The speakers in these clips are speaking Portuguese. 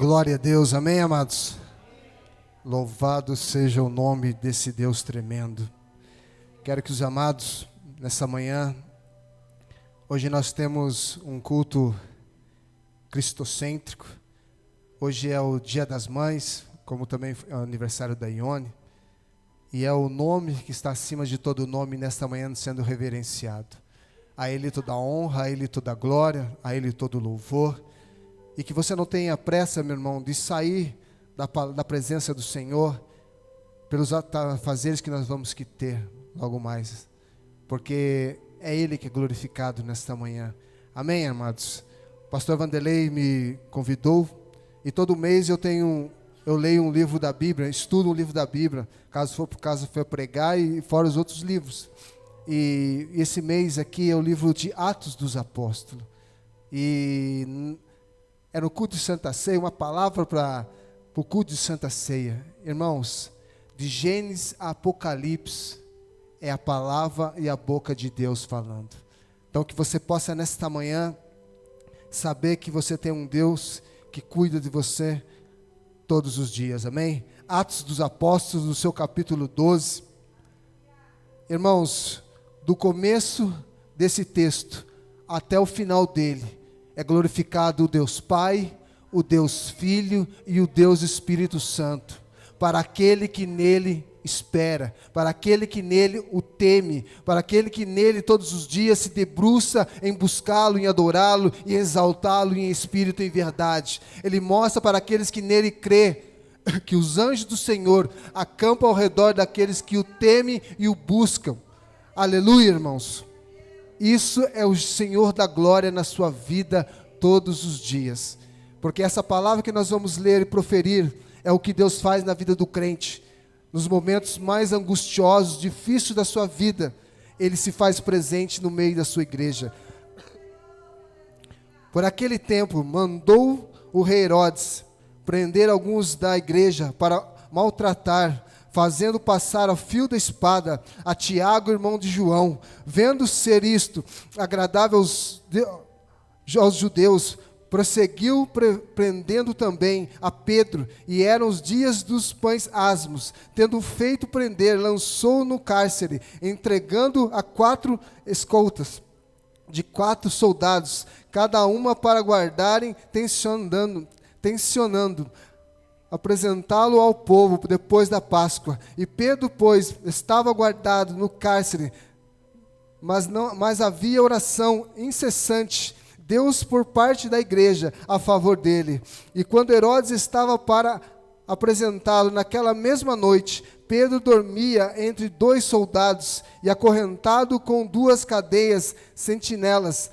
Glória a Deus, amém, amados? Louvado seja o nome desse Deus tremendo. Quero que os amados, nessa manhã, hoje nós temos um culto cristocêntrico. Hoje é o Dia das Mães, como também é o aniversário da Ione. E é o nome que está acima de todo nome nesta manhã sendo reverenciado. A Ele toda a honra, a Ele toda a glória, a Ele todo o louvor. E que você não tenha pressa, meu irmão, de sair da presença do Senhor pelos afazeres que nós vamos ter logo mais. Porque é Ele que é glorificado nesta manhã. Amém, amados? O pastor Vanderlei me convidou e todo mês eu leio um livro da Bíblia, estudo um livro da Bíblia, caso for pregar e fora os outros livros. E esse mês aqui é o livro de Atos dos Apóstolos. E era o culto de Santa Ceia, uma palavra para o culto de Santa Ceia. Irmãos, de Gênesis a Apocalipse, é a palavra e a boca de Deus falando. Então que você possa nesta manhã saber que você tem um Deus que cuida de você todos os dias, amém? Atos dos Apóstolos, no seu capítulo 12. Irmãos, do começo desse texto até o final dele, é glorificado o Deus Pai, o Deus Filho e o Deus Espírito Santo, para aquele que nele espera, para aquele que nele o teme, para aquele que nele todos os dias se debruça em buscá-lo, em adorá-lo e exaltá-lo em espírito e em verdade. Ele mostra para aqueles que nele crê, que os anjos do Senhor acampam ao redor daqueles que o temem e o buscam. Aleluia, irmãos. Isso é o Senhor da glória na sua vida todos os dias. Porque essa palavra que nós vamos ler e proferir é o que Deus faz na vida do crente. Nos momentos mais angustiosos, difíceis da sua vida, Ele se faz presente no meio da sua igreja. Por aquele tempo, mandou o rei Herodes prender alguns da igreja para maltratar, fazendo passar ao fio da espada a Tiago, irmão de João. Vendo ser isto agradável aos judeus, prosseguiu prendendo também a Pedro, e eram os dias dos pães asmos. Tendo feito prender, lançou-o no cárcere, entregando a 4 escoltas de 4 soldados, cada uma para guardarem, tensionando apresentá-lo ao povo depois da Páscoa. E Pedro, pois, estava guardado no cárcere, mas havia oração incessante, Deus por parte da igreja a favor dele. E quando Herodes estava para apresentá-lo naquela mesma noite, Pedro dormia entre 2 soldados e acorrentado com 2 cadeias, sentinelas,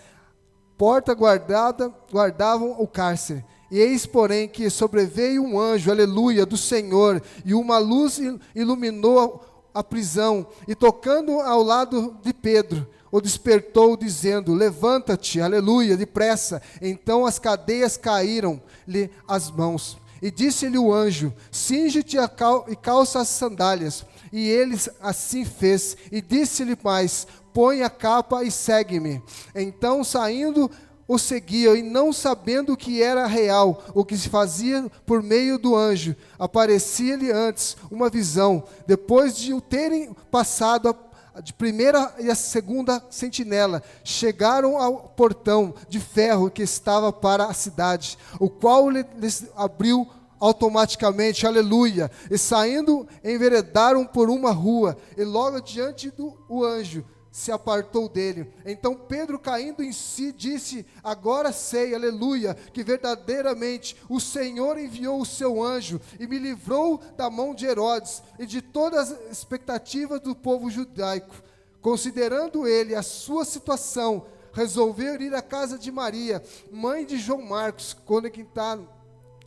porta guardavam o cárcere. E eis, porém, que sobreveio um anjo, aleluia, do Senhor, e uma luz iluminou a prisão, e tocando ao lado de Pedro, o despertou, dizendo: levanta-te, aleluia, depressa. Então as cadeias caíram-lhe às mãos. E disse-lhe o anjo: cinge-te e calça as sandálias. E ele assim fez. E disse-lhe mais: põe a capa e segue-me. Então, saindo, o seguiam, e não sabendo que era real o que se fazia por meio do anjo, aparecia-lhe antes uma visão. Depois de o terem passado de primeira e a segunda sentinela, chegaram ao portão de ferro que estava para a cidade, o qual lhes abriu automaticamente, aleluia, e saindo enveredaram por uma rua, e logo diante o anjo se apartou dele. Então Pedro, caindo em si, disse: agora sei, aleluia, que verdadeiramente o Senhor enviou o seu anjo e me livrou da mão de Herodes e de todas as expectativas do povo judaico. Considerando ele a sua situação, resolveu ir à casa de Maria, mãe de João Marcos,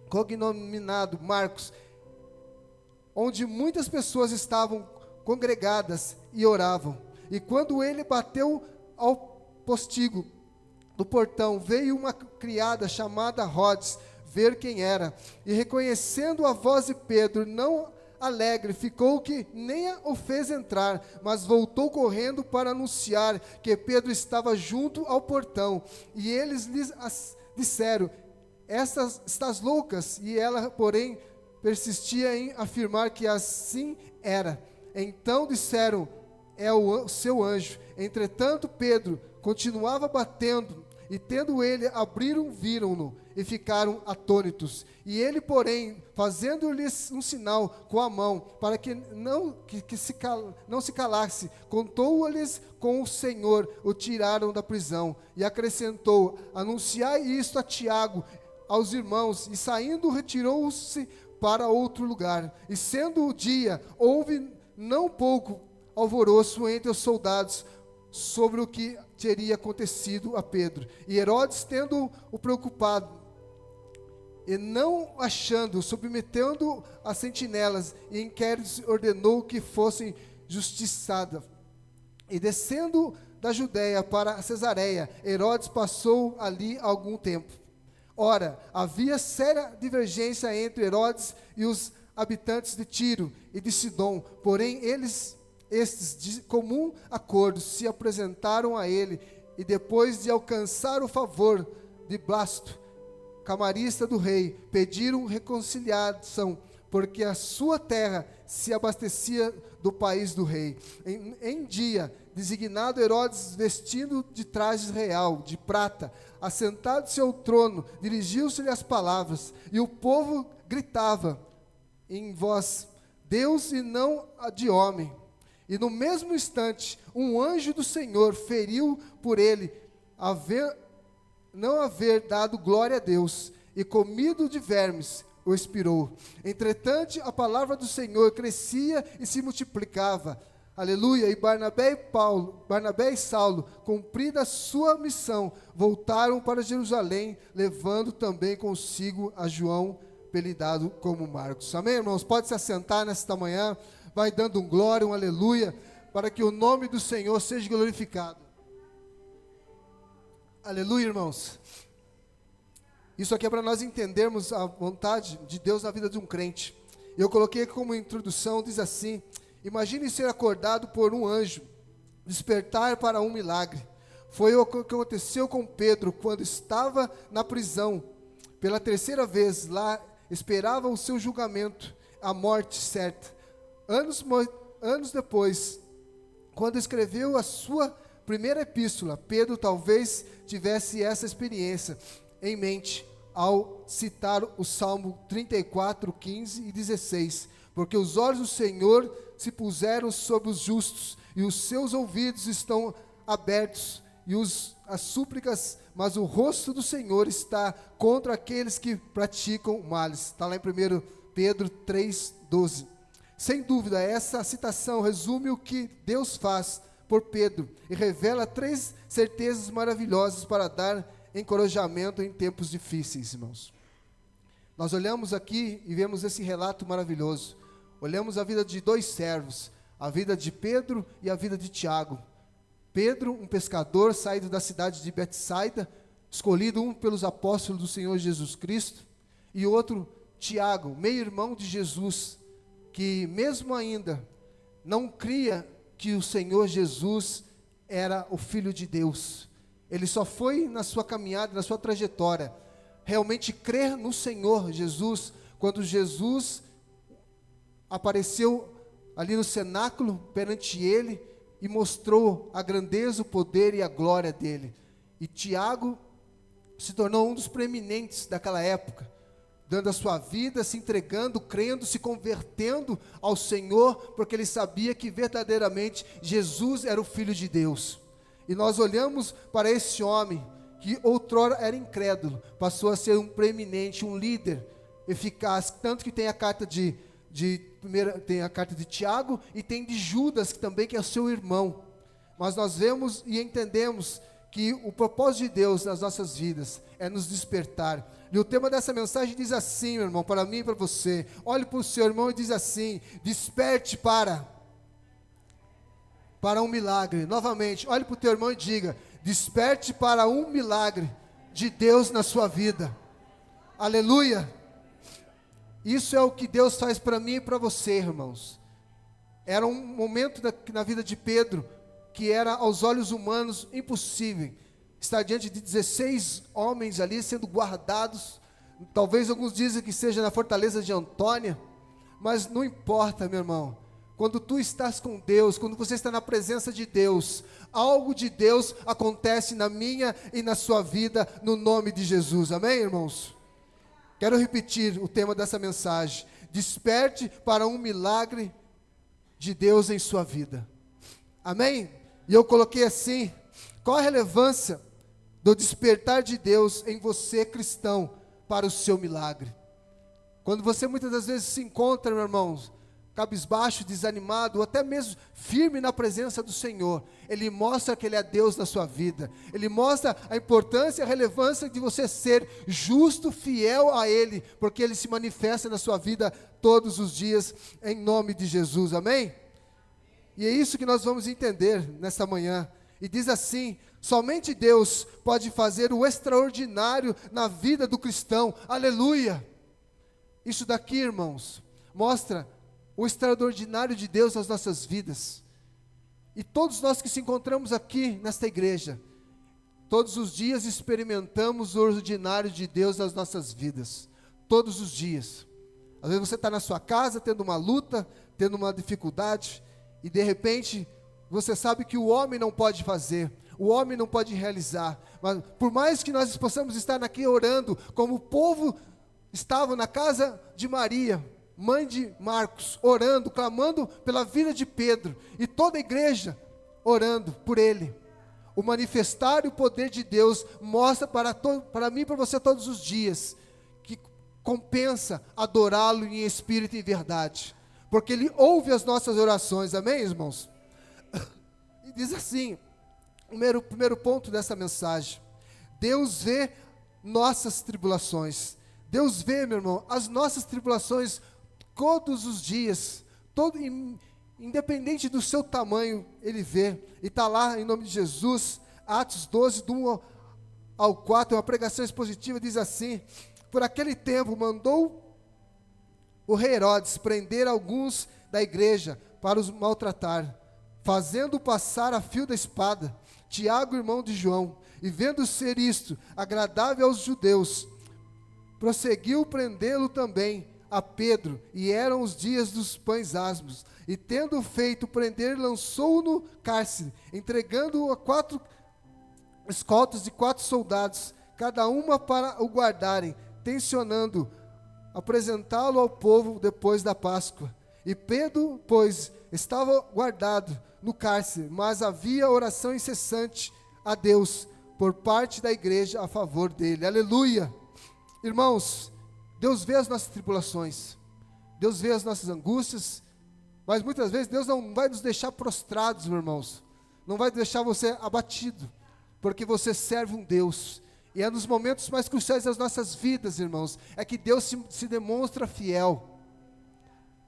cognominado Marcos, onde muitas pessoas estavam congregadas e oravam. E quando ele bateu ao postigo do portão, veio uma criada chamada Rhodes ver quem era. E reconhecendo a voz de Pedro, não alegre, ficou que nem o fez entrar, mas voltou correndo para anunciar que Pedro estava junto ao portão. E eles lhes disseram: estás loucas? E ela, porém, persistia em afirmar que assim era. Então disseram: é o seu anjo. Entretanto, Pedro continuava batendo, e tendo ele abriram, viram-no, e ficaram atônitos. E ele, porém, fazendo-lhes um sinal com a mão, para que não se calasse, contou-lhes com o Senhor, o tiraram da prisão. E acrescentou: anunciai isto a Tiago, aos irmãos. E saindo, retirou-se para outro lugar. E sendo o dia, houve não pouco alvoroço entre os soldados sobre o que teria acontecido a Pedro. E Herodes, tendo-o preocupado, e não achando, submetendo a sentinelas e inquéritos, ordenou que fossem justiçadas. E descendo da Judéia para Cesareia, Herodes passou ali algum tempo. Ora, havia séria divergência entre Herodes e os habitantes de Tiro e de Sidom, porém estes de comum acordo se apresentaram a ele, e depois de alcançar o favor de Blasto, camarista do rei, pediram reconciliação, porque a sua terra se abastecia do país do rei. Em dia designado, Herodes, vestindo de traje real, de prata, assentado em seu trono, dirigiu-se-lhe as palavras, e o povo gritava em voz: Deus e não a de homem. E no mesmo instante, um anjo do Senhor feriu por ele não haver dado glória a Deus, e comido de vermes, o expirou. Entretanto, a palavra do Senhor crescia e se multiplicava. Aleluia. E Barnabé e Saulo, cumprida a sua missão, voltaram para Jerusalém, levando também consigo a João, apelidado como Marcos. Amém, irmãos? Pode se assentar nesta manhã. Vai dando um glória, um aleluia, para que o nome do Senhor seja glorificado. Aleluia, irmãos. Isso aqui é para nós entendermos a vontade de Deus na vida de um crente. Eu coloquei como introdução, diz assim: imagine ser acordado por um anjo, despertar para um milagre. Foi o que aconteceu com Pedro, quando estava na prisão. Pela terceira vez, lá esperava o seu julgamento, a morte certa. Anos depois, quando escreveu a sua primeira epístola, Pedro talvez tivesse essa experiência em mente ao citar o Salmo 34, 15 e 16. Porque os olhos do Senhor se puseram sobre os justos, e os seus ouvidos estão abertos, e as súplicas, mas o rosto do Senhor está contra aqueles que praticam males. Está lá em 1 Pedro 3, 12. Sem dúvida, essa citação resume o que Deus faz por Pedro e revela 3 certezas maravilhosas para dar encorajamento em tempos difíceis, irmãos. Nós olhamos aqui e vemos esse relato maravilhoso. Olhamos a vida de 2 servos, a vida de Pedro e a vida de Tiago. Pedro, um pescador saído da cidade de Betsaida, escolhido um pelos apóstolos do Senhor Jesus Cristo, e outro, Tiago, meio-irmão de Jesus, que mesmo ainda não cria que o Senhor Jesus era o Filho de Deus. Ele só foi na sua caminhada, na sua trajetória, realmente crer no Senhor Jesus, quando Jesus apareceu ali no cenáculo perante ele e mostrou a grandeza, o poder e a glória dele. E Tiago se tornou um dos preeminentes daquela época, dando a sua vida, se entregando, crendo, se convertendo ao Senhor, porque ele sabia que verdadeiramente Jesus era o Filho de Deus. E nós olhamos para esse homem, que outrora era incrédulo, passou a ser um preeminente, um líder eficaz, tanto que tem a carta tem a carta de Tiago, e tem de Judas, que também que é o seu irmão. Mas nós vemos e entendemos que o propósito de Deus nas nossas vidas é nos despertar. E o tema dessa mensagem diz assim, meu irmão, para mim e para você. Olhe para o seu irmão e diz assim: desperte para um milagre. Novamente, olhe para o teu irmão e diga: desperte para um milagre de Deus na sua vida. Aleluia. Isso é o que Deus faz para mim e para você, irmãos. Era um momento na vida de Pedro que era aos olhos humanos impossível. Estar diante de 16 homens ali sendo guardados, Talvez alguns dizem que seja na fortaleza de Antônia, mas não importa, meu irmão. Quando tu estás com Deus, quando você está na presença de Deus, algo de Deus acontece na minha e na sua vida, no nome de Jesus. Amém, irmãos? Quero repetir o tema dessa mensagem. Desperte para um milagre de Deus em sua vida. Amém? E eu coloquei assim: qual a relevância do despertar de Deus em você, cristão, para o seu milagre? Quando você muitas das vezes se encontra, meu irmão, cabisbaixo, desanimado, ou até mesmo firme na presença do Senhor, Ele mostra que Ele é Deus na sua vida. Ele mostra a importância e a relevância de você ser justo, fiel a Ele, porque Ele se manifesta na sua vida todos os dias, em nome de Jesus, amém? E é isso que nós vamos entender nesta manhã. E diz assim: somente Deus pode fazer o extraordinário na vida do cristão, aleluia! Isso daqui, irmãos, mostra o extraordinário de Deus nas nossas vidas. E todos nós que se encontramos aqui nesta igreja, todos os dias experimentamos o ordinário de Deus nas nossas vidas, todos os dias. Às vezes você está na sua casa, tendo uma luta, tendo uma dificuldade, e de repente, você sabe que o homem não pode fazer, o homem não pode realizar, mas por mais que nós possamos estar aqui orando, como o povo estava na casa de Maria, mãe de Marcos, orando, clamando pela vida de Pedro, e toda a igreja orando por ele. O manifestar e o poder de Deus mostra para mim e para você todos os dias, que compensa adorá-lo em espírito e em verdade, porque Ele ouve as nossas orações, amém, irmãos? E diz assim, o primeiro ponto dessa mensagem: Deus vê nossas tribulações. Deus vê, meu irmão, as nossas tribulações todos os dias, independente do seu tamanho, Ele vê, e está lá em nome de Jesus, Atos 12, do 1 ao 4, uma pregação expositiva, diz assim: por aquele tempo mandou o rei Herodes prender alguns da igreja para os maltratar, fazendo passar a fio da espada Tiago, irmão de João, e vendo ser isto agradável aos judeus, prosseguiu prendê-lo também a Pedro, e eram os dias dos pães asmos, e tendo feito prender, lançou-o no cárcere, entregando-o a 4 escoltas de 4 soldados, cada uma para o guardarem, tencionando apresentá-lo ao povo depois da Páscoa. E Pedro, pois, estava guardado no cárcere, mas havia oração incessante a Deus, por parte da igreja a favor dele, aleluia! Irmãos, Deus vê as nossas tribulações, Deus vê as nossas angústias, mas muitas vezes Deus não vai nos deixar prostrados, meus irmãos, não vai deixar você abatido, porque você serve um Deus, e é nos momentos mais cruciais das nossas vidas, irmãos, é que Deus se demonstra fiel.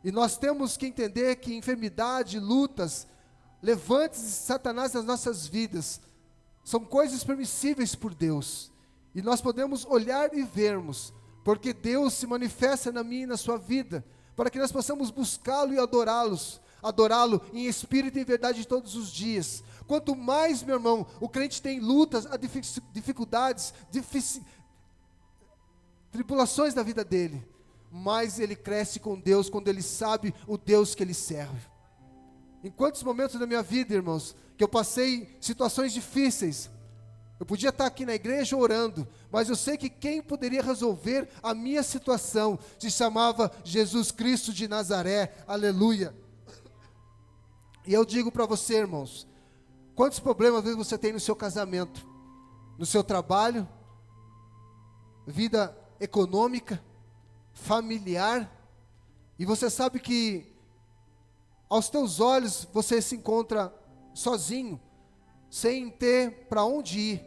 E nós temos que entender que enfermidade, lutas, levantes de Satanás nas nossas vidas, são coisas permissíveis por Deus, e nós podemos olhar e vermos, porque Deus se manifesta na minha e na sua vida, para que nós possamos buscá-lo e adorá-lo em espírito e em verdade todos os dias. Quanto mais, meu irmão, o crente tem lutas, dificuldades, tribulações na vida dele, mais ele cresce com Deus, quando ele sabe o Deus que ele serve. Em quantos momentos da minha vida, irmãos, que eu passei situações difíceis, eu podia estar aqui na igreja orando, mas eu sei que quem poderia resolver a minha situação se chamava Jesus Cristo de Nazaré, aleluia. E eu digo para você, irmãos, quantos problemas às vezes você tem no seu casamento, no seu trabalho, vida econômica, familiar, e você sabe que aos teus olhos você se encontra sozinho, sem ter para onde ir,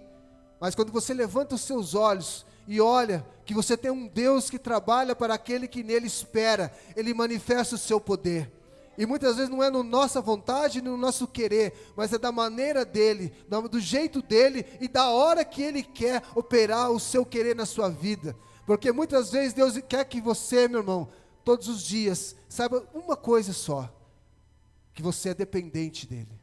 mas quando você levanta os seus olhos e olha que você tem um Deus que trabalha para aquele que nele espera, Ele manifesta o seu poder, e muitas vezes não é na nossa vontade, no nosso querer, mas é da maneira dEle, do jeito dEle, e da hora que Ele quer operar o seu querer na sua vida, porque muitas vezes Deus quer que você, meu irmão, todos os dias, saiba uma coisa só, que você é dependente dEle,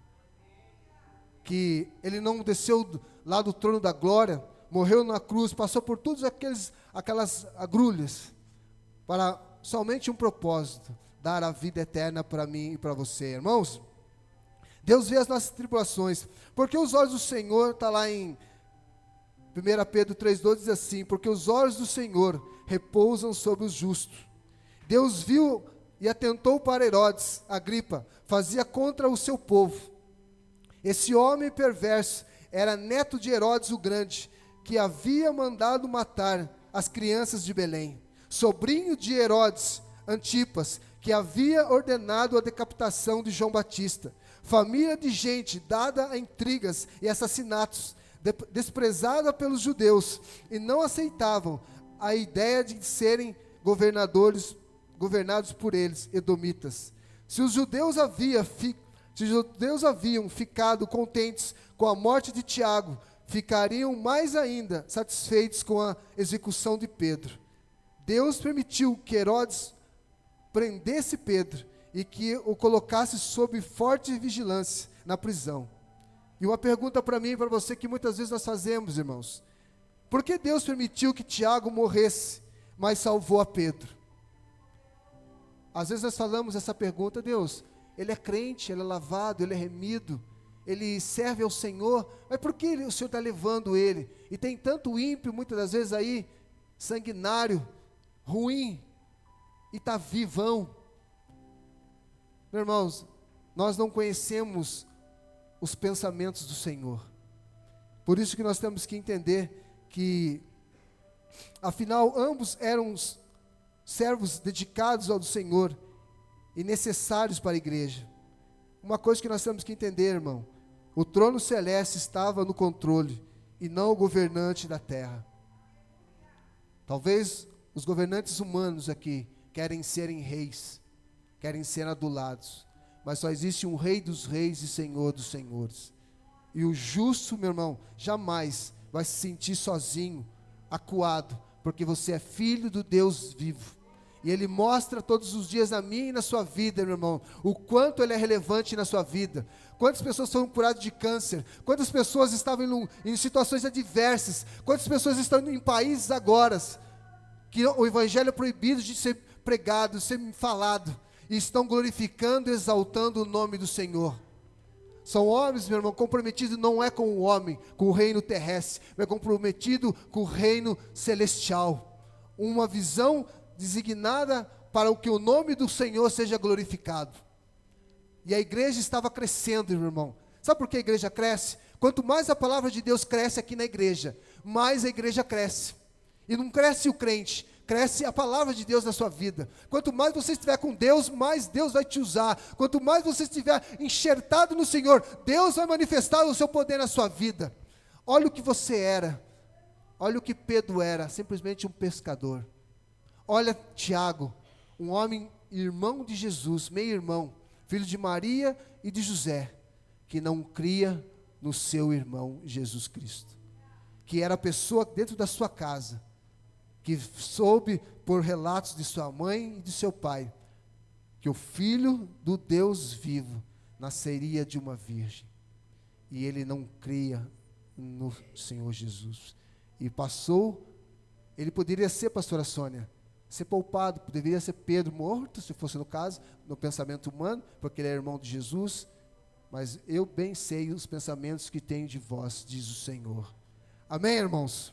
que Ele não desceu lá do trono da glória, morreu na cruz, passou por todas aquelas agrulhas, para somente um propósito: dar a vida eterna para mim e para você. Irmãos, Deus vê as nossas tribulações, porque os olhos do Senhor, está lá em 1 Pedro 3,12, diz assim: porque os olhos do Senhor repousam sobre os justos. Deus viu e atentou para Herodes Agripa, fazia contra o seu povo. Esse homem perverso era neto de Herodes o Grande, que havia mandado matar as crianças de Belém, sobrinho de Herodes Antipas, que havia ordenado a decapitação de João Batista, família de gente dada a intrigas e assassinatos, desprezada pelos judeus, e não aceitavam a ideia de serem governados por eles, edomitas. Se os judeus haviam ficado contentes com a morte de Tiago, ficariam mais ainda satisfeitos com a execução de Pedro. Deus permitiu que Herodes prendesse Pedro e que o colocasse sob forte vigilância na prisão. E uma pergunta para mim e para você que muitas vezes nós fazemos, irmãos: por que Deus permitiu que Tiago morresse, mas salvou a Pedro? Às vezes nós falamos essa pergunta: Deus, ele é crente, ele é lavado, ele é remido, ele serve ao Senhor, mas por que o Senhor está levando ele? E tem tanto ímpio, muitas das vezes aí, sanguinário, ruim, e está vivão. Meus irmãos, nós não conhecemos os pensamentos do Senhor. Por isso que nós temos que entender que, afinal, ambos eram servos dedicados ao Senhor e necessários para a igreja. Uma coisa que nós temos que entender, irmão: o trono celeste estava no controle e não o governante da terra. Talvez os governantes humanos aqui querem serem reis, querem ser adulados, mas só existe um Rei dos reis e Senhor dos senhores. E o justo, meu irmão, jamais vai se sentir sozinho, acuado, porque você é filho do Deus vivo. E Ele mostra todos os dias na minha e na sua vida, meu irmão, o quanto Ele é relevante na sua vida. Quantas pessoas foram curadas de câncer, quantas pessoas estavam em situações adversas, quantas pessoas estão em países agora, que o Evangelho é proibido de ser pregado, de ser falado, e estão glorificando e exaltando o nome do Senhor. São homens, meu irmão, comprometidos não é com o homem, com o reino terrestre, mas comprometido com o reino celestial. Uma visão designada para o que o nome do Senhor seja glorificado. E a igreja estava crescendo, meu irmão. Sabe por que a igreja cresce? Quanto mais a palavra de Deus cresce aqui na igreja, mais a igreja cresce. E não cresce o crente, cresce a palavra de Deus na sua vida. Quanto mais você estiver com Deus, mais Deus vai te usar. Quanto mais você estiver enxertado no Senhor, Deus vai manifestar o seu poder na sua vida. Olha o que você era. Olha o que Pedro era, simplesmente um pescador. Olha Tiago, um homem, irmão de Jesus, meio-irmão, filho de Maria e de José, que não cria no seu irmão Jesus Cristo, que era a pessoa dentro da sua casa, que soube por relatos de sua mãe e de seu pai, que o Filho do Deus vivo nasceria de uma virgem, e ele não cria no Senhor Jesus, e passou, ele poderia ser, pastora Sônia, ser poupado, deveria ser Pedro morto, se fosse no caso, no pensamento humano, porque ele é irmão de Jesus, mas eu bem sei os pensamentos que tenho de vós, diz o Senhor. Amém, irmãos?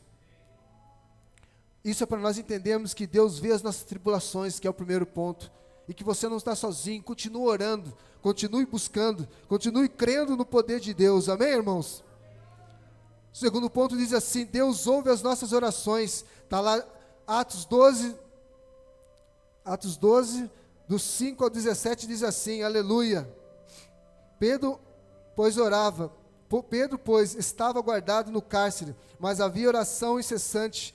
Isso é para nós entendermos que Deus vê as nossas tribulações, que é o primeiro ponto, e que você não está sozinho. Continue orando, continue buscando, continue crendo no poder de Deus. Amém, irmãos? O segundo ponto diz assim: Deus ouve as nossas orações. Está lá Atos 12, do 5 ao 17, diz assim: aleluia. Pedro, pois, estava guardado no cárcere, mas havia oração incessante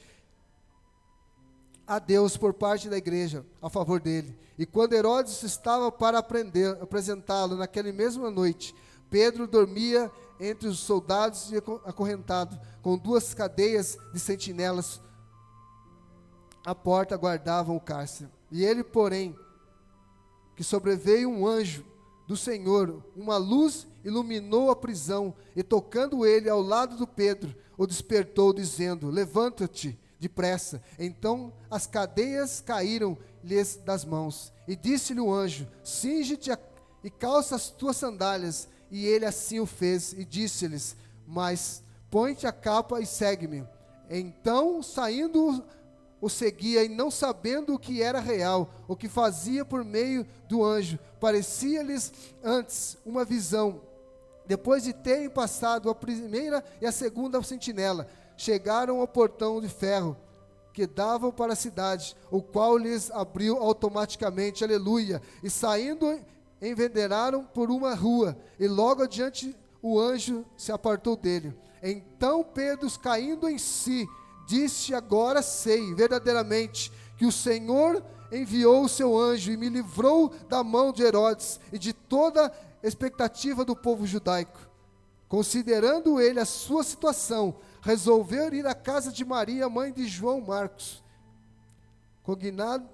a Deus por parte da igreja, a favor dele. E quando Herodes estava para apresentá-lo naquela mesma noite, Pedro dormia entre os soldados e acorrentado, com 2 cadeias de sentinelas à porta guardavam o cárcere. E ele, porém, que sobreveio um anjo do Senhor, uma luz iluminou a prisão, e tocando ele ao lado do Pedro, o despertou, dizendo: levanta-te depressa. Então as cadeias caíram-lhes das mãos. E disse-lhe o anjo: cinge-te e calça as tuas sandálias. E ele assim o fez, e disse-lhes: mas põe-te a capa e segue-me. Então, saindo, o seguia, e não sabendo o que era real, o que fazia por meio do anjo, parecia-lhes antes uma visão. Depois de terem passado a primeira e a segunda sentinela, chegaram ao portão de ferro que davam para a cidade, o qual lhes abriu automaticamente, aleluia, e saindo, enveredaram por uma rua, e logo adiante o anjo se apartou dele. Então Pedro, caindo em si, disse: agora sei verdadeiramente que o Senhor enviou o seu anjo e me livrou da mão de Herodes e de toda expectativa do povo judaico. Considerando ele a sua situação, resolveu ir à casa de Maria, mãe de João Marcos, cognado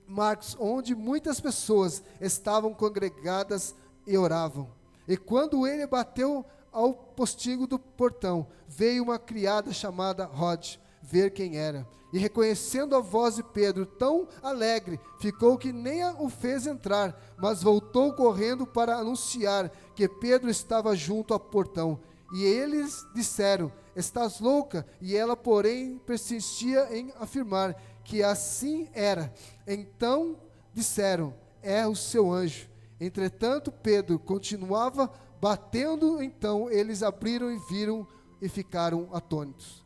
Marcos, onde muitas pessoas estavam congregadas e oravam. E quando ele bateu ao postigo do portão, veio uma criada chamada Rode ver quem era. E reconhecendo a voz de Pedro, tão alegre, ficou que nem o fez entrar, mas voltou correndo para anunciar que Pedro estava junto ao portão. E eles disseram: estás louca? E ela, porém, persistia em afirmar que assim era. Então disseram: é o seu anjo. Entretanto, Pedro continuava batendo. Então eles abriram e viram e ficaram atônitos.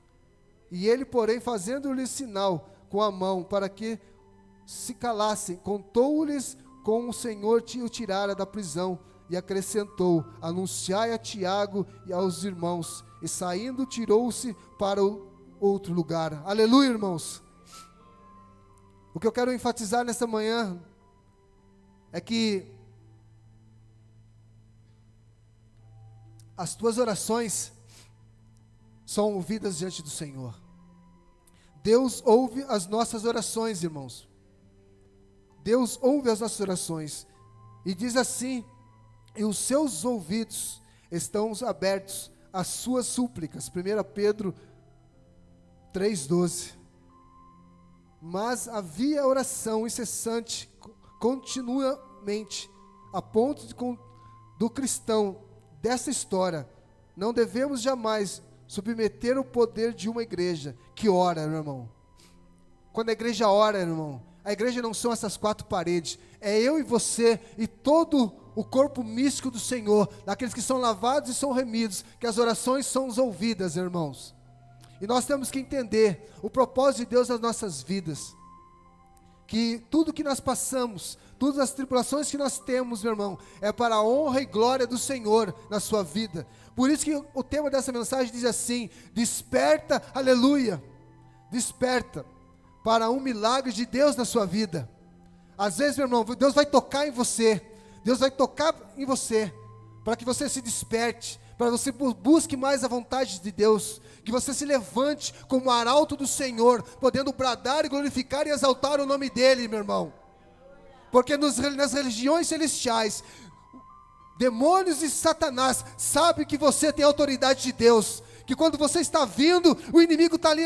E ele, porém, fazendo-lhes sinal com a mão para que se calassem, contou-lhes como o Senhor o tirara da prisão, e acrescentou: anunciai a Tiago e aos irmãos. E saindo, tirou-se para o outro lugar. Aleluia, irmãos. O que eu quero enfatizar nessa manhã é que as tuas orações são ouvidas diante do Senhor. Deus ouve as nossas orações, irmãos. Deus ouve as nossas orações. E diz assim: e os seus ouvidos estão abertos às suas súplicas. 1 Pedro 3,12. Mas havia oração incessante, continuamente, a ponto do cristão dessa história. Não devemos jamais submeter o poder de uma igreja que ora, meu irmão. Quando a igreja ora, irmão, a igreja não são essas quatro paredes, é eu e você e todo o corpo místico do Senhor, daqueles que são lavados e são remidos, que as orações são ouvidas, irmãos. E nós temos que entender o propósito de Deus nas nossas vidas, que tudo que nós passamos, todas as tribulações que nós temos, meu irmão, é para a honra e glória do Senhor na sua vida. Por isso que o tema dessa mensagem diz assim: desperta, aleluia, desperta para um milagre de Deus na sua vida. Às vezes, meu irmão, Deus vai tocar em você, Deus vai tocar em você, para que você se desperte, para você busque mais a vontade de Deus, que você se levante como arauto do Senhor, podendo bradar e glorificar e exaltar o nome dEle, meu irmão. Porque nas religiões celestiais, demônios e Satanás sabem que você tem autoridade de Deus, que quando você está vindo, o inimigo está ali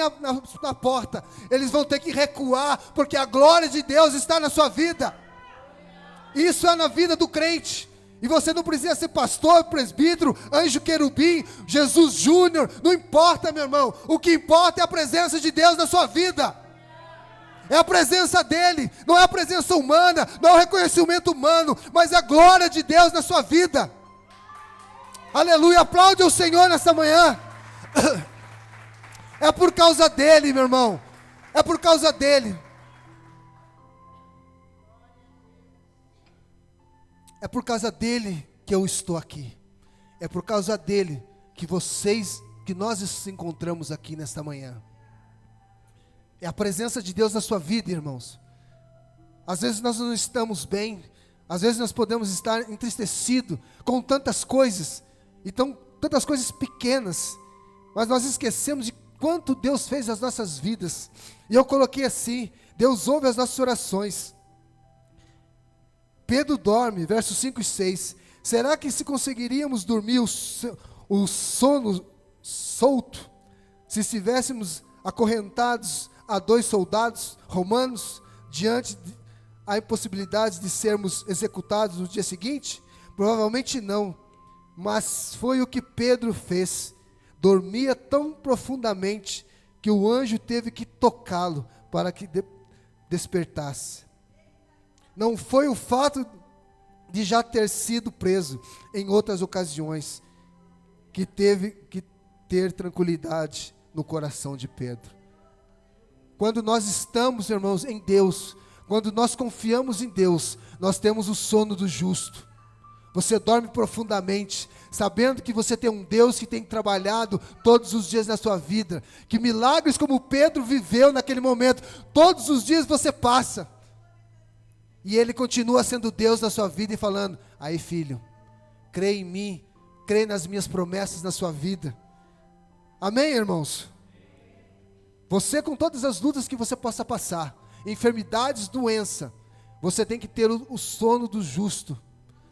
na porta, eles vão ter que recuar, porque a glória de Deus está na sua vida. Isso é na vida do crente. E você não precisa ser pastor, presbítero, anjo querubim, Jesus Júnior, não importa, meu irmão. O que importa é a presença de Deus na sua vida. É a presença dEle, não é a presença humana, não é o reconhecimento humano, mas é a glória de Deus na sua vida. Aleluia, aplaude o Senhor nessa manhã. É por causa dEle, meu irmão, é por causa dEle. É por causa dEle que eu estou aqui. É por causa dEle que nós nos encontramos aqui nesta manhã. É a presença de Deus na sua vida, irmãos. Às vezes nós não estamos bem, às vezes nós podemos estar entristecidos com tantas coisas, então tantas coisas pequenas, mas nós esquecemos de quanto Deus fez nas nossas vidas. E eu coloquei assim: Deus ouve as nossas orações. Pedro dorme, versos 5 e 6. Será que se conseguiríamos dormir o sono solto, se estivéssemos acorrentados a 2 soldados romanos, diante da impossibilidade de sermos executados no dia seguinte? Provavelmente não, mas foi o que Pedro fez. Dormia tão profundamente que o anjo teve que tocá-lo para que despertasse. Não foi o fato de já ter sido preso em outras ocasiões que teve que ter tranquilidade no coração de Pedro. Quando nós estamos, irmãos, em Deus, quando nós confiamos em Deus, nós temos o sono do justo. Você dorme profundamente, sabendo que você tem um Deus que tem trabalhado todos os dias na sua vida, que milagres como Pedro viveu naquele momento, todos os dias você passa, e Ele continua sendo Deus na sua vida e falando: aí filho, crê em mim, crê nas minhas promessas na sua vida. Amém, irmãos? Você, com todas as lutas que você possa passar, enfermidades, doença, você tem que ter o sono do justo,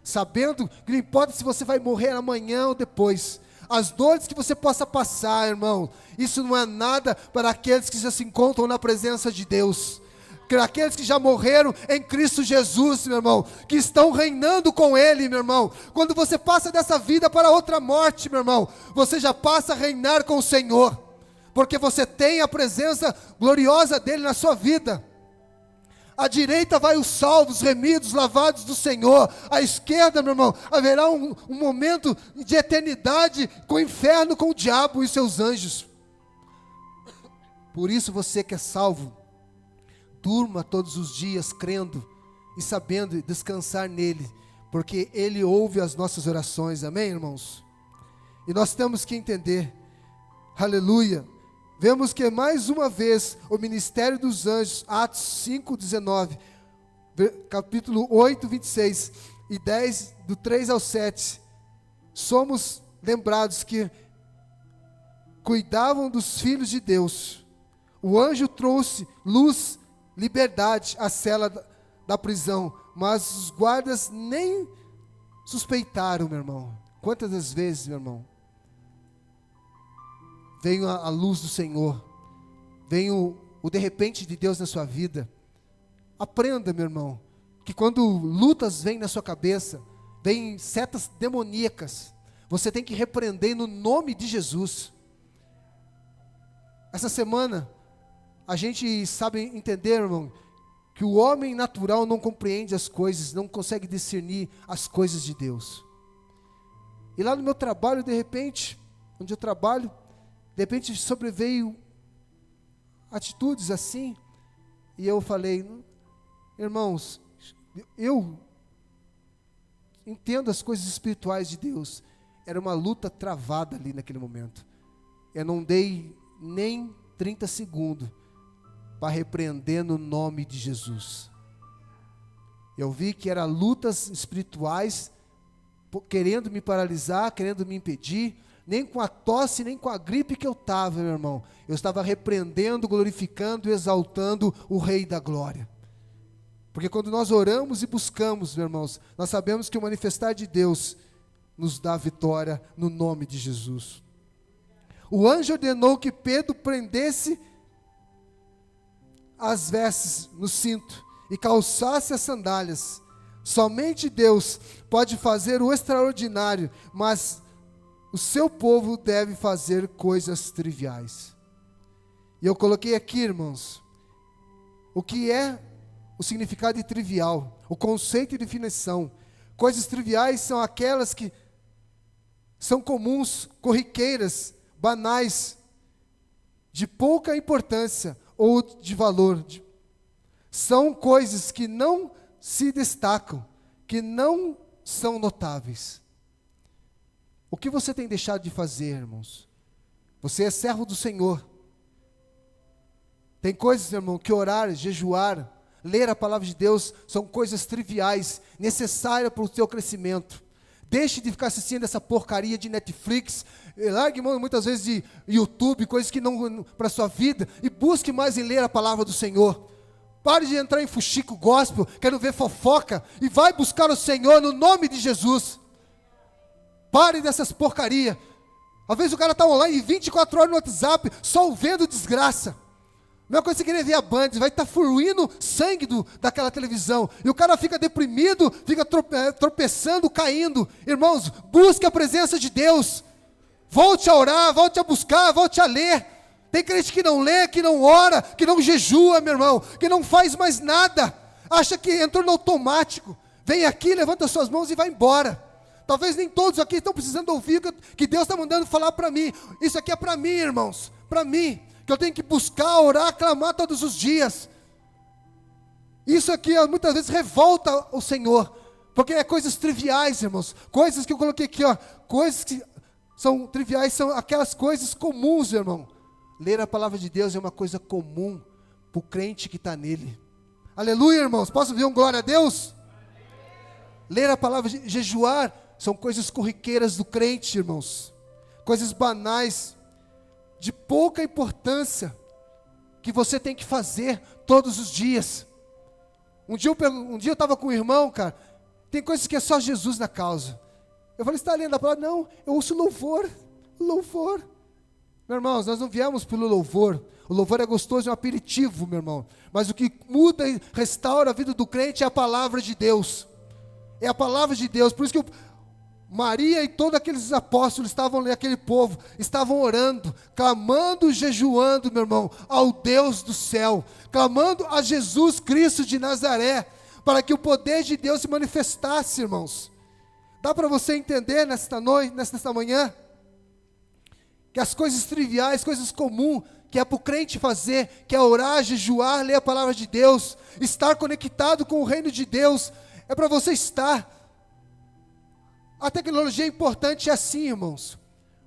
sabendo que não importa se você vai morrer amanhã ou depois, as dores que você possa passar, irmão, isso não é nada para aqueles que já se encontram na presença de Deus, para aqueles que já morreram em Cristo Jesus, meu irmão, que estão reinando com Ele, meu irmão. Quando você passa dessa vida para outra morte, meu irmão, você já passa a reinar com o Senhor, porque você tem a presença gloriosa dEle na sua vida. À direita vai os salvos, remidos, lavados do Senhor. À esquerda, meu irmão, haverá um momento de eternidade com o inferno, com o diabo e seus anjos. Por isso você que é salvo, durma todos os dias crendo e sabendo descansar nele, porque Ele ouve as nossas orações. Amém, irmãos? E nós temos que entender, aleluia, vemos que mais uma vez o ministério dos anjos, Atos 5:19, capítulo 8, 26 e 10, do 3 ao 7, somos lembrados que cuidavam dos filhos de Deus. O anjo trouxe luz, liberdade à cela da prisão, mas os guardas nem suspeitaram, meu irmão. Quantas das vezes, meu irmão, veio a luz do Senhor, veio o de repente de Deus na sua vida. Aprenda, meu irmão, que quando lutas vêm na sua cabeça, vêm setas demoníacas, você tem que repreender no nome de Jesus. Essa semana, a gente sabe entender, irmão, que o homem natural não compreende as coisas, não consegue discernir as coisas de Deus. E lá no meu trabalho, de repente, onde eu trabalho, de repente sobreveio atitudes assim, e eu falei: irmãos, eu entendo as coisas espirituais de Deus. Era uma luta travada ali naquele momento. Eu não dei nem 30 segundos para repreender no nome de Jesus. Eu vi que eram lutas espirituais querendo me paralisar, querendo me impedir. Nem com a tosse, nem com a gripe que eu estava, meu irmão, eu estava repreendendo, glorificando e exaltando o Rei da Glória. Porque quando nós oramos e buscamos, meus irmãos, nós sabemos que o manifestar de Deus nos dá vitória no nome de Jesus. O anjo ordenou que Pedro prendesse as vestes no cinto e calçasse as sandálias. Somente Deus pode fazer o extraordinário, mas o seu povo deve fazer coisas triviais. E eu coloquei aqui, irmãos, o que é o significado de trivial, o conceito de definição. Coisas triviais são aquelas que são comuns, corriqueiras, banais, de pouca importância ou de valor. São coisas que não se destacam, que não são notáveis. O que você tem deixado de fazer, irmãos? Você é servo do Senhor. Tem coisas, irmão, que orar, jejuar, ler a palavra de Deus, são coisas triviais, necessárias para o teu crescimento. Deixe de ficar assistindo essa porcaria de Netflix, largue mão muitas vezes de YouTube, coisas que não para a sua vida, e busque mais em ler a palavra do Senhor. Pare de entrar em fuxico gospel, quero ver fofoca, e vai buscar o Senhor no nome de Jesus. Pare dessas porcaria. Às vezes o cara está online 24 horas no WhatsApp, só vendo desgraça. A mesma coisa que você querer ver a Band, vai estar fluindo sangue daquela televisão. E o cara fica deprimido, fica tropeçando, caindo. Irmãos, busque a presença de Deus. Volte a orar, volte a buscar, volte a ler. Tem crente que não lê, que não ora, que não jejua, meu irmão, que não faz mais nada. Acha que entrou no automático. Vem aqui, levanta suas mãos e vai embora. Talvez nem todos aqui estão precisando ouvir que Deus está mandando falar para mim. Isso aqui é para mim, irmãos, para mim. Que eu tenho que buscar, orar, clamar todos os dias. Isso aqui muitas vezes revolta o Senhor, porque é coisas triviais, irmãos, coisas que eu coloquei aqui, ó, coisas que são triviais, são aquelas coisas comuns, irmão. Ler a palavra de Deus é uma coisa comum para o crente que está nele. Aleluia, irmãos, posso ouvir um glória a Deus? Ler a palavra, jejuar, são coisas corriqueiras do crente, irmãos, coisas banais, de pouca importância, que você tem que fazer todos os dias. Um dia eu estava com um irmão, cara, tem coisas que é só Jesus na causa. Eu falei, você está lendo a palavra? Não, eu ouço louvor. Meus irmãos, nós não viemos pelo louvor. O louvor é gostoso, é um aperitivo, meu irmão. Mas o que muda e restaura a vida do crente é a palavra de Deus. É a palavra de Deus, por isso que Maria e todos aqueles apóstolos estavam ali, aquele povo, estavam orando, clamando, jejuando, meu irmão, ao Deus do céu, clamando a Jesus Cristo de Nazaré, para que o poder de Deus se manifestasse, irmãos. Dá para você entender nesta noite, nesta manhã, que as coisas triviais, coisas comuns, que é para o crente fazer, que é orar, jejuar, ler a palavra de Deus, estar conectado com o reino de Deus, é para você estar. A tecnologia é importante assim, irmãos,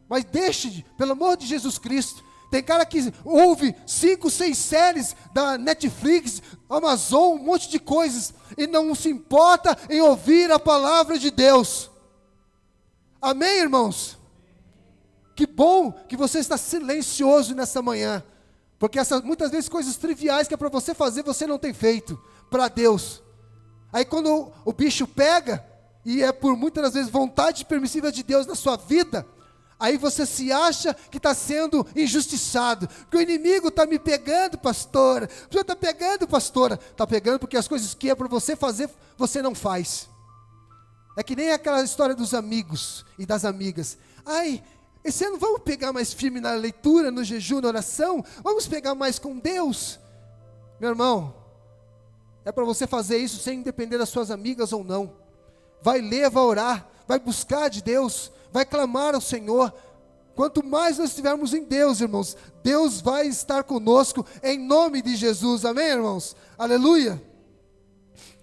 mas deixe, pelo amor de Jesus Cristo. Tem cara que ouve 5, 6 séries da Netflix, Amazon, um monte de coisas, e não se importa em ouvir a palavra de Deus. Amém, irmãos? Que bom que você está silencioso nessa manhã, porque essas muitas vezes coisas triviais que é para você fazer, você não tem feito para Deus. Aí quando o bicho pega, e é por muitas das vezes vontade permissiva de Deus na sua vida, aí você se acha que está sendo injustiçado, porque o inimigo está me pegando, pastora, o senhor está pegando, pastora, está pegando porque as coisas que é para você fazer, você não faz. É que nem aquela história dos amigos e das amigas. Ai, esse ano vamos pegar mais firme na leitura, no jejum, na oração, vamos pegar mais com Deus. Meu irmão, é para você fazer isso sem depender das suas amigas ou não. Vai ler, vai orar, vai buscar de Deus, vai clamar ao Senhor. Quanto mais nós estivermos em Deus, irmãos, Deus vai estar conosco em nome de Jesus, amém, irmãos? Aleluia.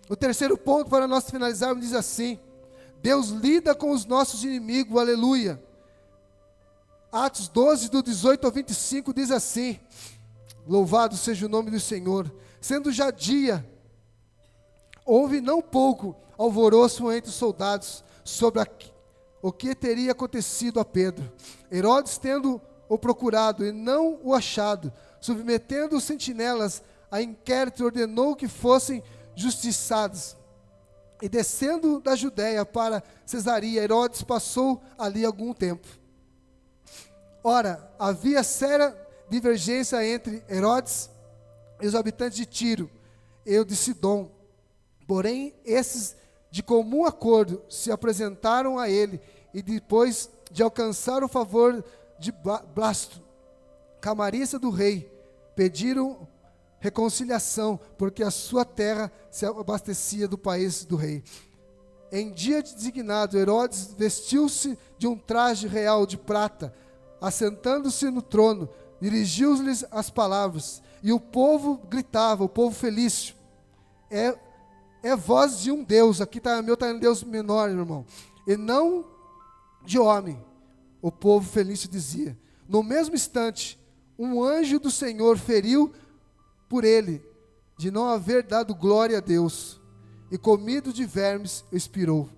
O terceiro ponto para nós finalizarmos diz assim: Deus lida com os nossos inimigos, aleluia. Atos 12, do 18 ao 25 diz assim: louvado seja o nome do Senhor. Sendo já dia, houve não pouco alvoroço entre os soldados sobre o que teria acontecido a Pedro. Herodes, tendo-o procurado e não o achado, submetendo os sentinelas a inquérito, ordenou que fossem justiçados. E descendo da Judéia para Cesaria, Herodes passou ali algum tempo. Ora, havia séria divergência entre Herodes e os habitantes de Tiro e de Sidom. Porém, esses de comum acordo se apresentaram a ele, e depois de alcançar o favor de Blasto, camarista do rei, pediram reconciliação, porque a sua terra se abastecia do país do rei. Em dia designado, Herodes vestiu-se de um traje real de prata, assentando-se no trono, dirigiu-lhes as palavras, e o povo gritava, o povo felício, é voz de um Deus, aqui está em Deus menor, irmão, e não de homem. O povo felício dizia. No mesmo instante, um anjo do Senhor feriu por ele, de não haver dado glória a Deus, e comido de vermes, expirou.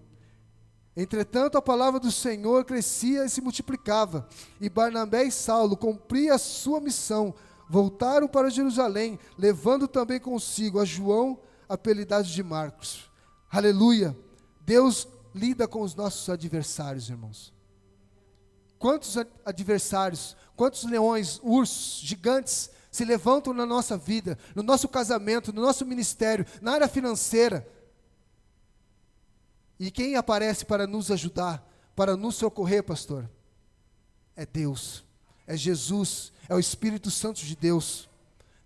Entretanto, a palavra do Senhor crescia e se multiplicava, e Barnabé e Saulo cumpriam a sua missão, voltaram para Jerusalém, levando também consigo a João, apelidado de Marcos. Aleluia! Deus lida com os nossos adversários, irmãos. Quantos adversários, quantos leões, ursos, gigantes se levantam na nossa vida, no nosso casamento, no nosso ministério, na área financeira. E quem aparece para nos ajudar, para nos socorrer, pastor? É Deus, é Jesus, é o Espírito Santo de Deus.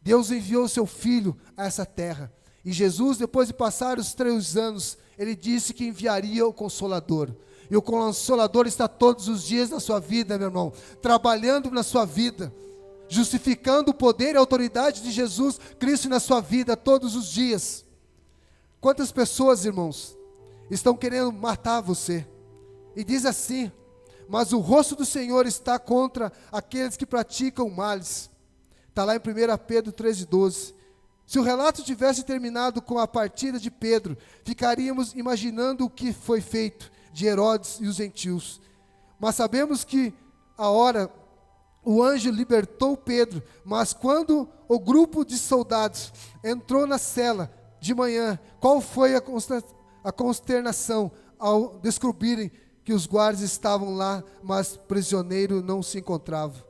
Deus enviou o seu Filho a essa terra. E Jesus, depois de passar os 3 anos, ele disse que enviaria o Consolador. E o Consolador está todos os dias na sua vida, meu irmão, trabalhando na sua vida, justificando o poder e a autoridade de Jesus Cristo na sua vida todos os dias. Quantas pessoas, irmãos, estão querendo matar você? E diz assim: mas o rosto do Senhor está contra aqueles que praticam males. Está lá em 1 Pedro 13:12. Se o relato tivesse terminado com a partida de Pedro, ficaríamos imaginando o que foi feito de Herodes e os gentios. Mas sabemos que a hora o anjo libertou Pedro, mas quando o grupo de soldados entrou na cela de manhã, qual foi a consternação ao descobrirem que os guardas estavam lá, mas o prisioneiro não se encontrava.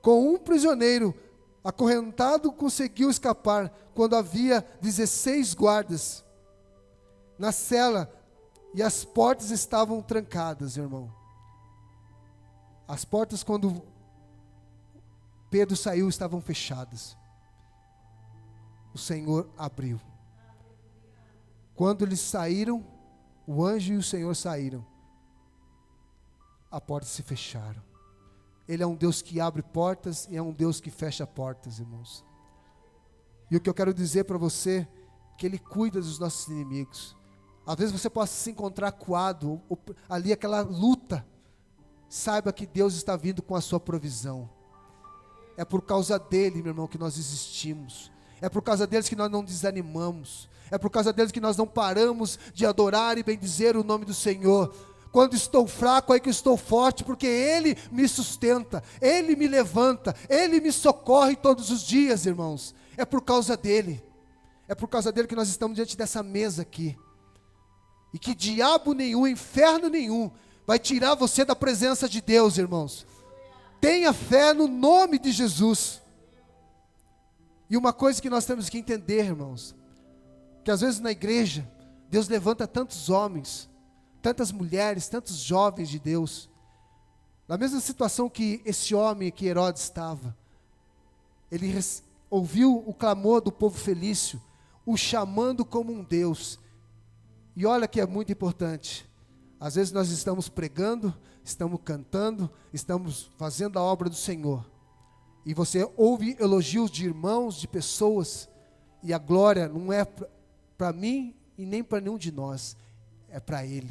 Com um prisioneiro acorrentado conseguiu escapar, quando havia 16 guardas na cela e as portas estavam trancadas, irmão. As portas, quando Pedro saiu, estavam fechadas. O Senhor abriu. Quando eles saíram, o anjo e o Senhor saíram, as portas se fecharam. Ele é um Deus que abre portas e é um Deus que fecha portas, irmãos. E o que eu quero dizer para você, que Ele cuida dos nossos inimigos. Às vezes você possa se encontrar acuado, ali aquela luta. Saiba que Deus está vindo com a sua provisão. É por causa dEle, meu irmão, que nós existimos. É por causa deles que nós não desanimamos. É por causa deles que nós não paramos de adorar e bendizer o nome do Senhor. Quando estou fraco, aí que estou forte, porque Ele me sustenta, Ele me levanta, Ele me socorre todos os dias, irmãos. É por causa dEle. É por causa dEle que nós estamos diante dessa mesa aqui. E que diabo nenhum, inferno nenhum, vai tirar você da presença de Deus, irmãos. Tenha fé no nome de Jesus. E uma coisa que nós temos que entender, irmãos, que às vezes na igreja, Deus levanta tantos homens, tantas mulheres, tantos jovens de Deus, na mesma situação que esse homem que Herodes estava. Ele ouviu o clamor do povo felício, o chamando como um Deus. E olha que é muito importante, às vezes nós estamos pregando, estamos cantando, estamos fazendo a obra do Senhor, e você ouve elogios de irmãos, de pessoas, e a glória não é para mim e nem para nenhum de nós, é para Ele.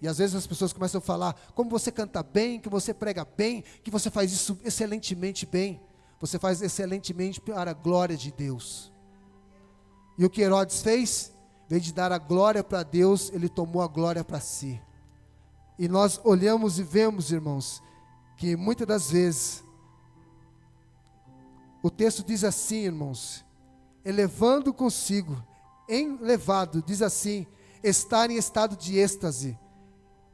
E às vezes as pessoas começam a falar, como você canta bem, que você prega bem, que você faz isso excelentemente bem. Você faz excelentemente para a glória de Deus. E o que Herodes fez? Em vez de dar a glória para Deus, ele tomou a glória para si. E nós olhamos e vemos, irmãos, que muitas das vezes, o texto diz assim, irmãos, elevando consigo, elevado, diz assim, estar em estado de êxtase,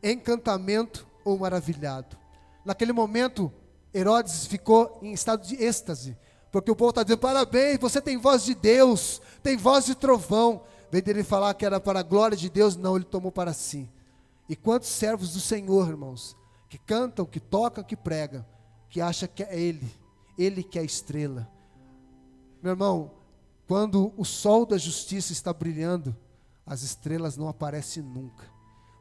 encantamento ou maravilhado. Naquele momento, Herodes ficou em estado de êxtase, porque o povo está dizendo, parabéns, você tem voz de Deus, tem voz de trovão. Em vez dele falar que era para a glória de Deus, não, ele tomou para si. E quantos servos do Senhor, irmãos, que cantam, que tocam, que pregam, que acham que é Ele que é a estrela. Meu irmão, quando o sol da justiça está brilhando, as estrelas não aparecem nunca.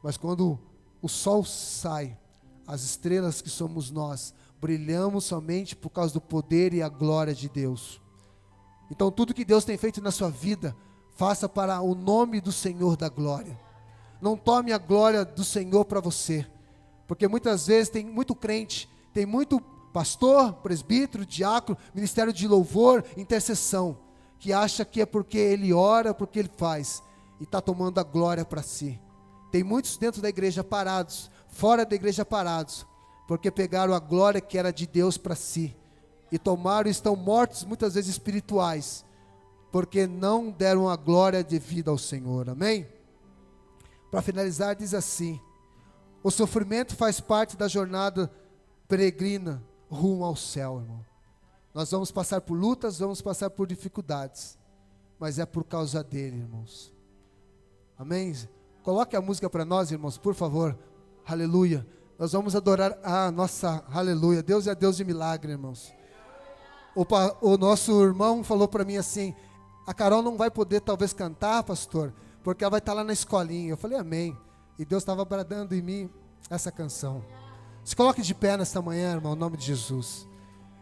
Mas quando o sol sai, as estrelas que somos nós, brilhamos somente por causa do poder e a glória de Deus. Então tudo que Deus tem feito na sua vida, faça para o nome do Senhor da glória. Não tome a glória do Senhor para você, porque muitas vezes tem muito crente, tem muito pastor, presbítero, diácono, ministério de louvor, intercessão, que acha que é porque ele ora, porque ele faz, e está tomando a glória para si. Tem muitos dentro da igreja parados, fora da igreja parados, porque pegaram a glória que era de Deus para si, e tomaram e estão mortos, muitas vezes espirituais, porque não deram a glória devida ao Senhor. Amém? Para finalizar, diz assim: o sofrimento faz parte da jornada peregrina rumo ao céu, irmão. Nós vamos passar por lutas, vamos passar por dificuldades, mas é por causa dele, irmãos. Amém? Coloque a música para nós, irmãos, por favor. Aleluia. Nós vamos adorar a nossa, aleluia. Deus é Deus de milagre, irmãos. O nosso irmão falou para mim assim: a Carol não vai poder talvez cantar, pastor, porque ela vai estar lá na escolinha. Eu falei amém. E Deus estava bradando em mim essa canção. Se coloque de pé nesta manhã, irmão, em nome de Jesus.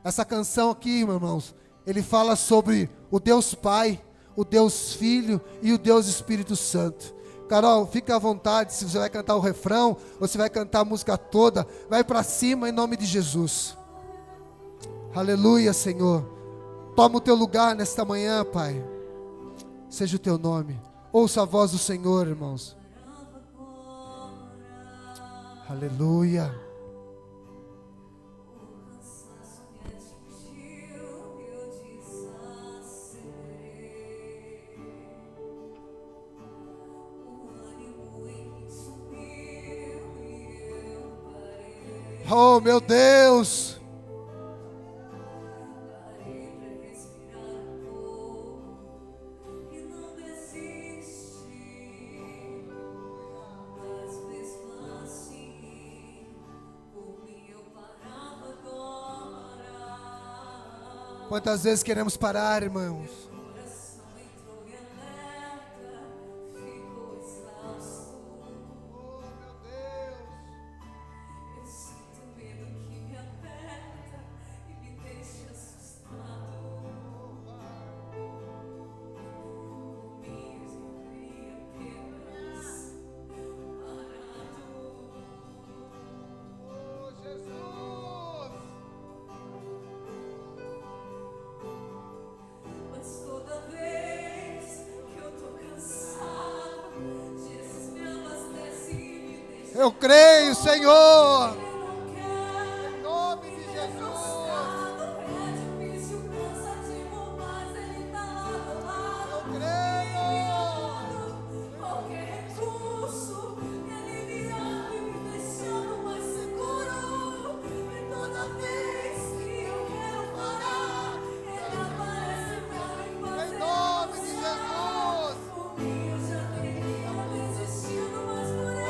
Essa canção aqui, irmãos, ele fala sobre o Deus Pai, o Deus Filho e o Deus Espírito Santo. Carol, fica à vontade, se você vai cantar o refrão, ou se vai cantar a música toda, vai para cima em nome de Jesus. Aleluia, Senhor. Toma o teu lugar nesta manhã, Pai. Seja o teu nome. Ouça a voz do Senhor, irmãos. Aleluia. Oh, meu Deus. Quantas vezes queremos parar, irmãos? Eu creio, Senhor. Em nome de Jesus. Eu creio. Qualquer recurso me aliviando e me deixando mais seguro. E toda vez que eu quero parar, ele aparece pra me fazer. Em nome de Jesus. Por mim eu já teria desistido, mas por ele.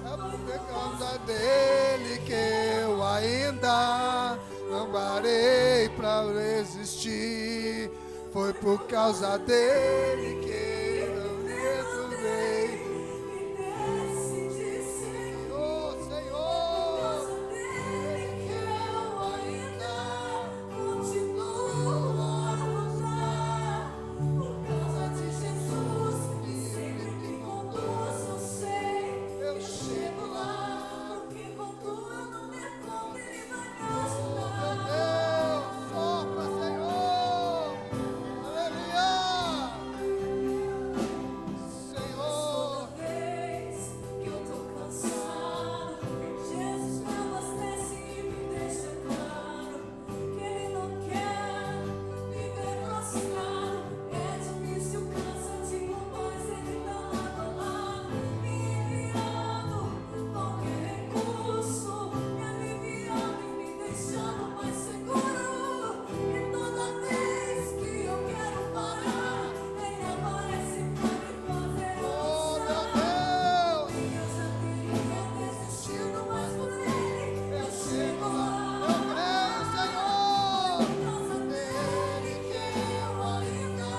É por causa dele que eu ainda não parei para resistir. Foi por causa dele que eu resolvi. Me decidi seguir. Oh, Por Senhor. causa dele que eu ainda continuo a lutar. Por causa de Jesus que sempre me conduz, eu sei. Eu chego lá. Porque quando eu não der conta, ele vai me Meu ajudar. Deus, sopra, Senhor. Aleluia. Senhor. Toda vez que eu tô cansado, Jesus me abastece e me deixa claro que ele não quer me ver prostrado. É difícil, cansativo, mas ele tá lado a lado, me enviando qualquer recurso, me aliviando e me deixando mais seguro. E toda vez que eu quero parar, ele aparece pra me fazer Oh, meu avançar. Deus. Eu já teria desistido, mas por ele eu chego lá. Eu creio, Senhor. Por causa dele que eu ainda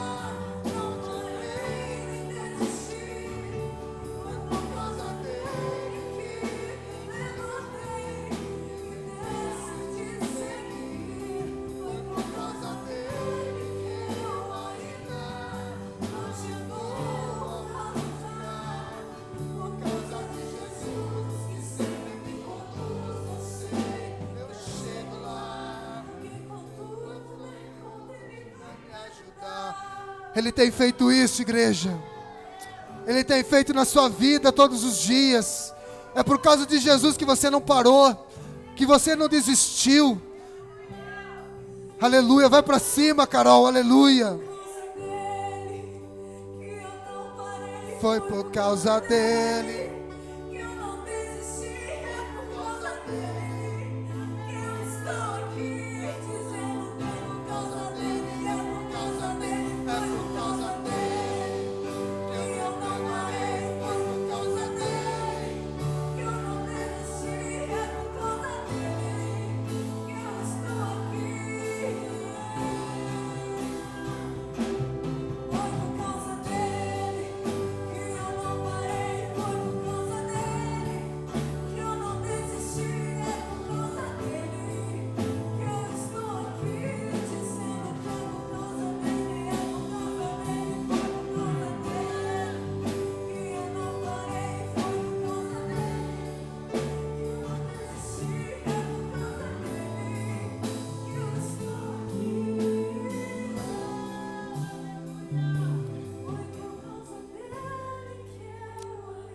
não parei nem desisti. Foi por causa dele que eu levantei e decidi seguir. Foi por causa dele que eu ainda continuo a lutar. Por causa de Jesus que sempre me conduz, eu sei. Eu chego lá. Que quando eu não encontro, ele vai me ajudar. Ele tem feito isso, igreja. Ele tem feito na sua vida todos os dias. É por causa de Jesus que você não parou, que você não desistiu. Aleluia, vai para cima, Carol, aleluia. Foi por causa dele. Que eu não desisti, é por causa dele. Que eu estou aqui dizendo que é por causa dele, é por causa dele, foi por causa dele. Que eu não parei, foi por causa dele. Que eu não desisti, é por causa dele. Que eu estou aqui. Foi por causa dele. Que eu não parei, foi por causa dele. Que eu não desisti, é por causa dele. Que eu estou aqui dizendo que é por causa dele, é por causa dele, foi por causa dele. Que eu não parei, foi por causa dele. Que eu não desisti, é por causa dele. Que eu estou aqui.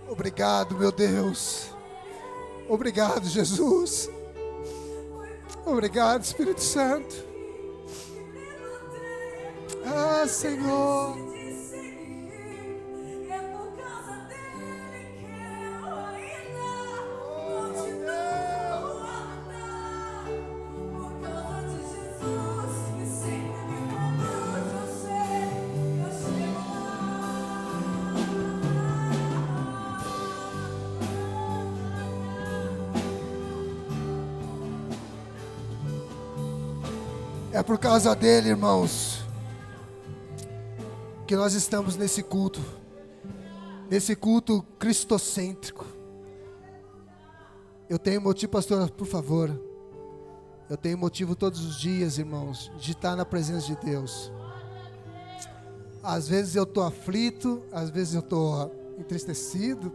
Obrigado, meu Deus. Obrigado, Jesus. Obrigado, Espírito Santo. Ah, Senhor. É por causa dele que eu ainda continuo a andar. Por causa de Jesus que sempre me conduz, eu sei, eu chego É por causa dele, irmãos, que nós estamos nesse culto cristocêntrico. Eu tenho motivo, pastor, por favor. Eu tenho motivo todos os dias, irmãos, de estar na presença de Deus. Às vezes eu estou aflito, às vezes eu estou entristecido,